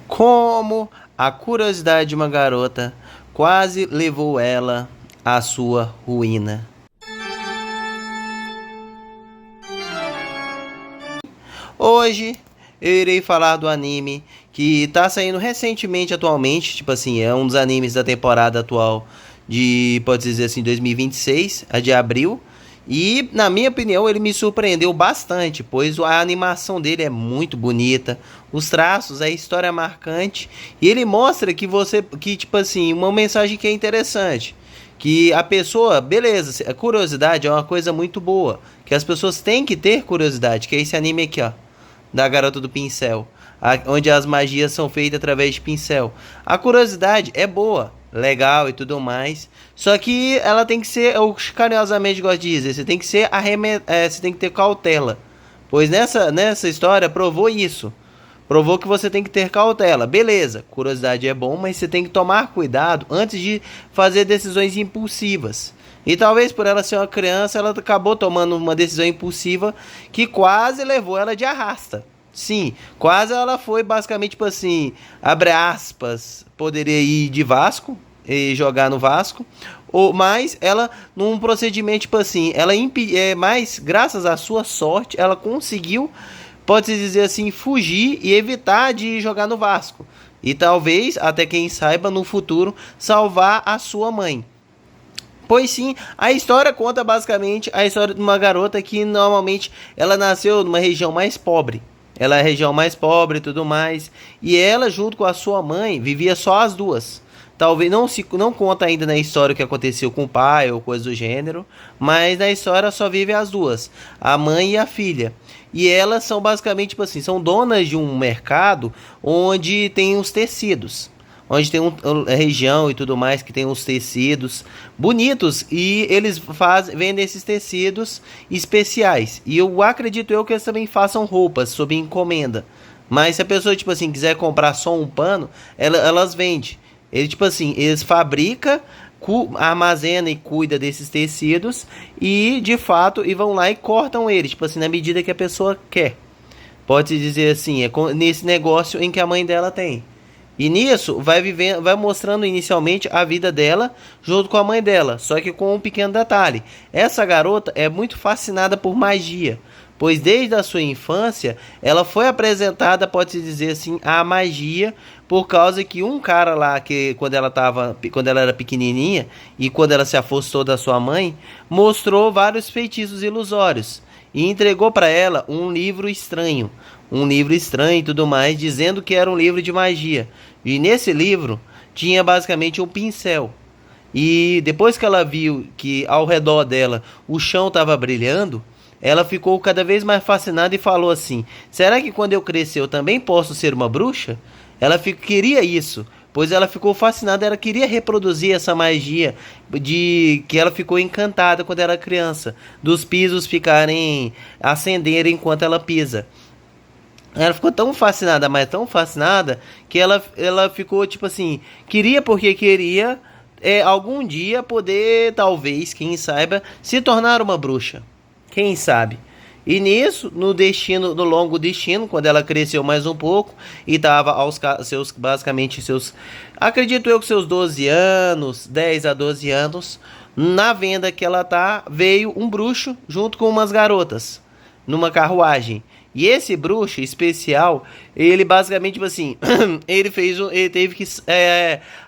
Como a curiosidade de uma garota quase levou ela à sua ruína. Hoje eu irei falar do anime que tá saindo recentemente, atualmente, tipo assim, é um dos animes da temporada atual de, pode dizer assim, 2026, a de abril. E, na minha opinião, ele me surpreendeu bastante, pois a animação dele é muito bonita, os traços, a história é marcante, e ele mostra que tipo assim, uma mensagem que é interessante, que a pessoa, beleza, a curiosidade é uma coisa muito boa, que as pessoas têm que ter curiosidade, que é esse anime aqui, ó, da Garota do Pincel, onde as magias são feitas através de pincel. A curiosidade é boa, legal e tudo mais, só que ela tem que ser, eu carinhosamente gosto de dizer, você tem que ser você tem que ter cautela, pois nessa história provou isso. Provou que você tem que ter cautela. Beleza, curiosidade é bom, mas você tem que tomar cuidado antes de fazer decisões impulsivas. E talvez por ela ser uma criança, ela acabou tomando uma decisão impulsiva que quase levou ela de arrasta. Sim, quase ela foi basicamente tipo assim, abre aspas, poderia ir de Vasco e jogar no Vasco, ou mas ela num procedimento tipo assim, mas graças à sua sorte, ela conseguiu, pode-se dizer assim, fugir e evitar de jogar no Vasco. E talvez, até quem saiba, no futuro, salvar a sua mãe. Pois sim, a história conta basicamente a história de uma garota que normalmente ela nasceu numa região mais pobre. Ela é a região mais pobre e tudo mais. E ela, junto com a sua mãe, vivia só as duas. Talvez não conta ainda na história o que aconteceu com o pai ou coisa do gênero, mas na história só vive as duas, a mãe e a filha. E elas são basicamente tipo assim, são donas de um mercado onde tem os tecidos, onde tem uma região e tudo mais que tem uns tecidos bonitos e eles vendem esses tecidos especiais. E eu acredito que eles também façam roupas sob encomenda. Mas se a pessoa tipo assim quiser comprar só um pano, elas vendem. Ele, tipo assim, eles fabricam, armazena e cuida desses tecidos e, de fato, e vão lá e cortam eles, tipo assim, na medida que a pessoa quer. Pode-se dizer assim, nesse negócio em que a mãe dela tem. E nisso vai mostrando inicialmente a vida dela junto com a mãe dela, só que com um pequeno detalhe. Essa garota é muito fascinada por magia, pois desde a sua infância ela foi apresentada, pode-se dizer assim, à magia, por causa que um cara lá que quando ela era pequenininha e quando ela se afastou da sua mãe, mostrou vários feitiços ilusórios e entregou para ela um livro estranho e tudo mais, dizendo que era um livro de magia. E nesse livro tinha basicamente um pincel. E depois que ela viu que ao redor dela o chão estava brilhando, ela ficou cada vez mais fascinada e falou assim: será que quando eu crescer eu também posso ser uma bruxa? Queria isso, pois ela ficou fascinada, ela queria reproduzir essa magia de que ela ficou encantada quando era criança, dos pisos ficarem acenderem enquanto ela pisa. Ela ficou tão fascinada, mas tão fascinada, que ela ficou tipo assim, queria porque queria algum dia poder, talvez, quem saiba, se tornar uma bruxa. Quem sabe? E nisso, no longo destino, quando ela cresceu mais um pouco e estava basicamente acredito eu que seus 12 anos, 10 a 12 anos, na venda que ela tá, veio um bruxo junto com umas garotas numa carruagem. E esse bruxo especial, ele basicamente, tipo assim, ele teve que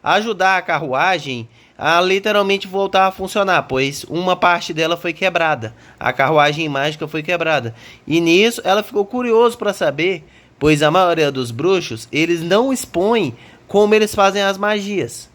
ajudar a carruagem a literalmente voltar a funcionar, pois uma parte dela foi quebrada. A carruagem mágica foi quebrada. E nisso ela ficou curiosa para saber, pois a maioria dos bruxos, eles não expõem como eles fazem as magias.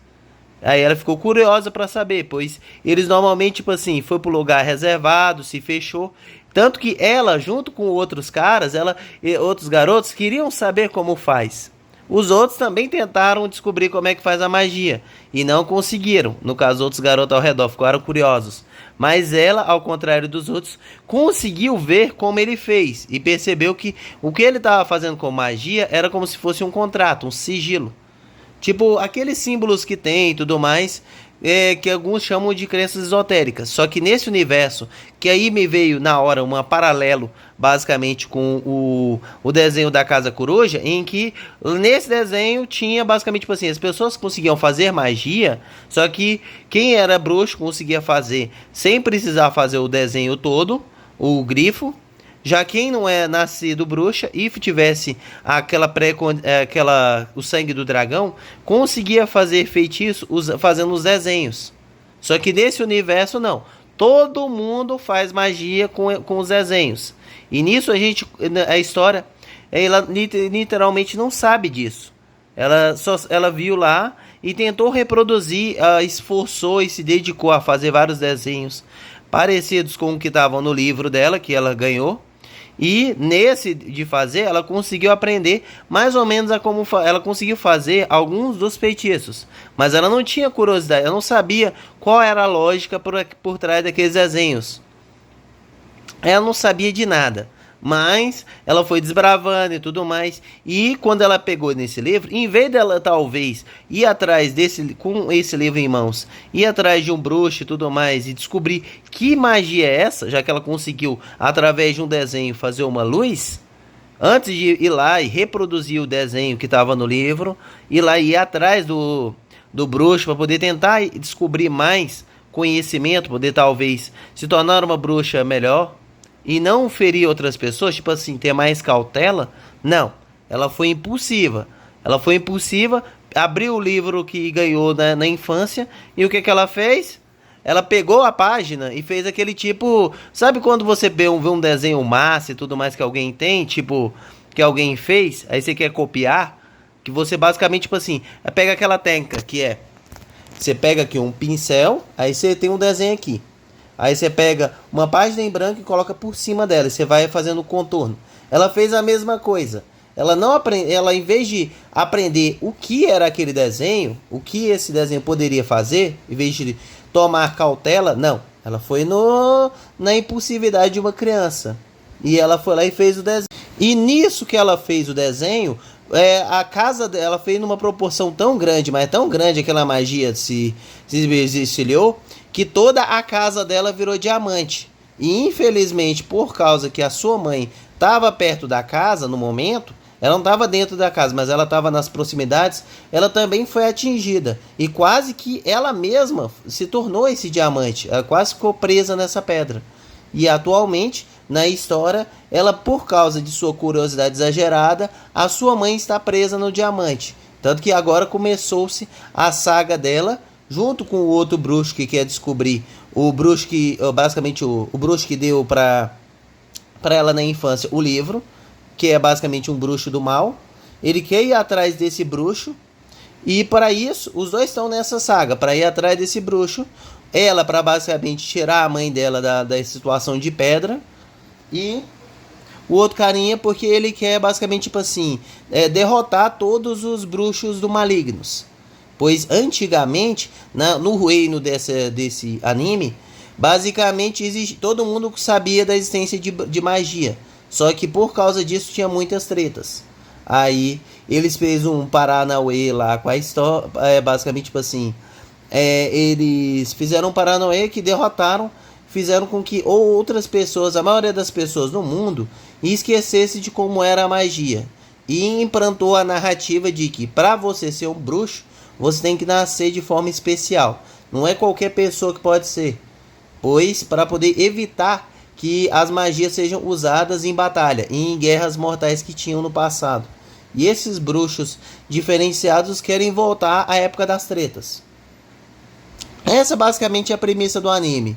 Aí ela ficou curiosa para saber, pois eles normalmente, tipo assim, foi pro lugar reservado, se fechou. Tanto que ela, junto com outros caras, ela e outros garotos queriam saber como faz. Os outros também tentaram descobrir como é que faz a magia e não conseguiram. No caso, outros garotos ao redor ficaram curiosos. Mas ela, ao contrário dos outros, conseguiu ver como ele fez e percebeu que o que ele estava fazendo com magia era como se fosse um contrato, um sigilo. Tipo, aqueles símbolos que tem e tudo mais, que alguns chamam de crenças esotéricas. Só que nesse universo, que aí me veio na hora um paralelo, basicamente, com o desenho da Casa Coruja, em que nesse desenho tinha basicamente tipo assim, as pessoas conseguiam fazer magia, só que quem era bruxo conseguia fazer sem precisar fazer o desenho todo, o grifo. Já quem não é nascido bruxa e tivesse aquela o sangue do dragão, conseguia fazer feitiço fazendo os desenhos. Só que nesse universo não. Todo mundo faz magia com os desenhos. E nisso a história, ela literalmente não sabe disso. Ela viu lá e tentou reproduzir, esforçou e se dedicou a fazer vários desenhos parecidos com o que estavam no livro dela, que ela ganhou. E nesse de fazer, ela conseguiu aprender mais ou menos ela conseguiu fazer alguns dos feitiços. Mas ela não tinha curiosidade, ela não sabia qual era a lógica por trás daqueles desenhos. Ela não sabia de nada. Mas ela foi desbravando e tudo mais. E quando ela pegou nesse livro, em vez dela talvez ir atrás com esse livro em mãos, ir atrás de um bruxo e tudo mais, e descobrir que magia é essa, já que ela conseguiu, através de um desenho, fazer uma luz, antes de ir lá e reproduzir o desenho que estava no livro, ir lá e ir atrás do bruxo para poder tentar descobrir mais conhecimento, poder talvez se tornar uma bruxa melhor e não ferir outras pessoas, tipo assim, ter mais cautela. Não, ela foi impulsiva. Ela foi impulsiva, abriu o livro que ganhou na infância e o que ela fez? Ela pegou a página e fez aquele tipo... Sabe quando você vê um desenho massa e tudo mais que alguém tem, tipo, que alguém fez, aí você quer copiar? Que você basicamente, tipo assim, pega aquela técnica que é... Você pega aqui um pincel, aí você tem um desenho aqui. Aí você pega uma página em branco e coloca por cima dela. E você vai fazendo o contorno. Ela fez a mesma coisa. Ela não ela, em vez de aprender o que era aquele desenho, o que esse desenho poderia fazer, em vez de tomar cautela, não. Ela foi na impulsividade de uma criança. E ela foi lá e fez o desenho. E nisso que ela fez o desenho, a casa dela fez numa proporção tão grande, mas tão grande, aquela magia se espelhou, que toda a casa dela virou diamante. E infelizmente, por causa que a sua mãe estava perto da casa no momento, ela não estava dentro da casa, mas ela estava nas proximidades, ela também foi atingida. E quase que ela mesma se tornou esse diamante. Ela quase ficou presa nessa pedra. E atualmente, na história, ela, por causa de sua curiosidade exagerada, a sua mãe está presa no diamante. Tanto que agora começou-se a saga dela, junto com o outro bruxo que quer descobrir, o bruxo que, basicamente, o bruxo que deu para ela na infância o livro, que é basicamente um bruxo do mal. Ele quer ir atrás desse bruxo, e para isso, os dois estão nessa saga, para ir atrás desse bruxo. Ela para basicamente tirar a mãe dela da situação de pedra, e o outro carinha porque ele quer basicamente, tipo assim, derrotar todos os bruxos do malignos. Pois antigamente, no reino desse anime, basicamente todo mundo sabia da existência de magia. Só que por causa disso tinha muitas tretas. Aí eles fez um Paranauê lá com a história, basicamente tipo assim, eles fizeram um Paranauê que derrotaram, fizeram com que outras pessoas, a maioria das pessoas no mundo, esquecesse de como era a magia. E implantou a narrativa de que para você ser um bruxo, você tem que nascer de forma especial. Não é qualquer pessoa que pode ser. Pois para poder evitar que as magias sejam usadas em batalha e em guerras mortais que tinham no passado. E esses bruxos diferenciados querem voltar à época das tretas. Essa basicamente é a premissa do anime.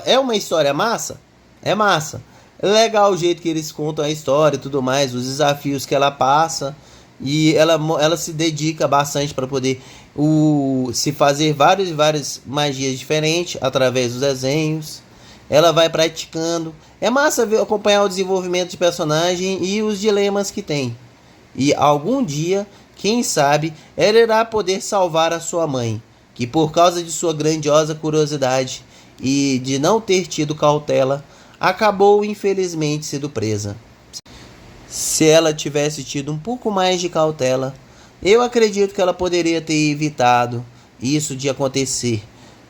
É uma história massa? É massa. É legal o jeito que eles contam a história e tudo mais, os desafios que ela passa. E ela se dedica bastante para poder se fazer várias magias diferentes através dos desenhos. Ela vai praticando. É massa acompanhar o desenvolvimento de personagem e os dilemas que tem. E algum dia, quem sabe, ela irá poder salvar a sua mãe, que por causa de sua grandiosa curiosidade e de não ter tido cautela, acabou infelizmente sendo presa. Se ela tivesse tido um pouco mais de cautela, eu acredito que ela poderia ter evitado isso de acontecer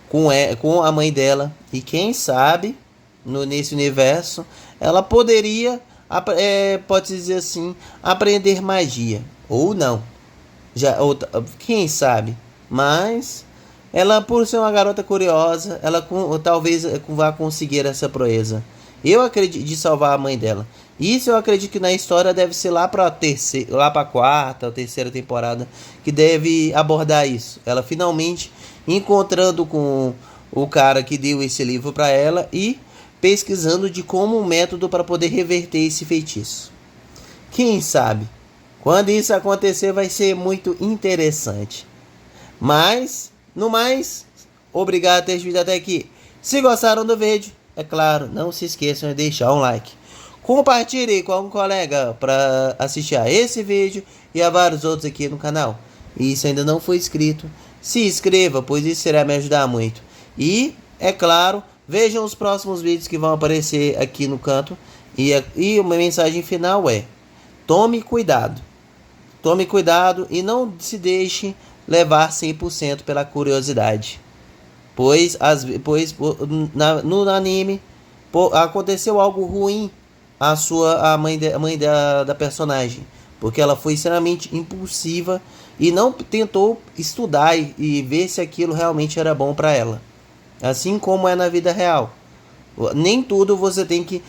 com a mãe dela. E quem sabe, nesse universo, ela poderia, pode dizer assim, aprender magia. Ou não. Quem sabe? Mas ela, por ser uma garota curiosa, ela talvez vá conseguir essa proeza. Eu acredito de salvar a mãe dela. Isso eu acredito que na história deve ser lá para a quarta ou terceira temporada que deve abordar isso. Ela finalmente encontrando com o cara que deu esse livro para ela e pesquisando de como um método para poder reverter esse feitiço. Quem sabe? Quando isso acontecer vai ser muito interessante. Mas, no mais, obrigado por ter vindo até aqui. Se gostaram do vídeo, é claro, não se esqueçam de deixar um like. Compartilhe com um colega para assistir a esse vídeo e a vários outros aqui no canal. E se ainda não for inscrito, se inscreva, pois isso irá me ajudar muito. E, é claro, vejam os próximos vídeos que vão aparecer aqui no canto. E uma mensagem final é: tome cuidado. Tome cuidado e não se deixe levar 100% pela curiosidade. Pois no anime aconteceu algo ruim a mãe da personagem, porque ela foi extremamente impulsiva e não tentou estudar e ver se aquilo realmente era bom para ela. Assim como é na vida real. Nem tudo você tem que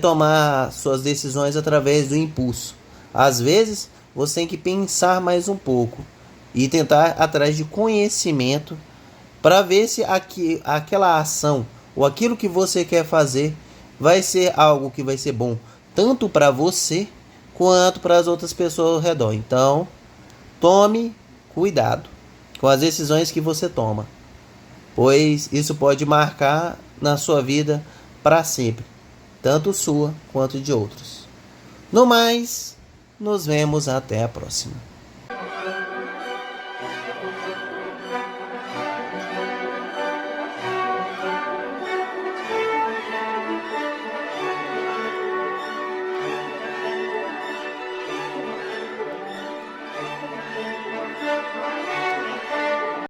tomar suas decisões através do impulso. Às vezes você tem que pensar mais um pouco e tentar atrás de conhecimento para ver se aquela ação ou aquilo que você quer fazer vai ser algo que vai ser bom tanto para você quanto para as outras pessoas ao redor. Então, tome cuidado com as decisões que você toma, pois isso pode marcar na sua vida para sempre, tanto sua quanto de outros. No mais, nos vemos até a próxima.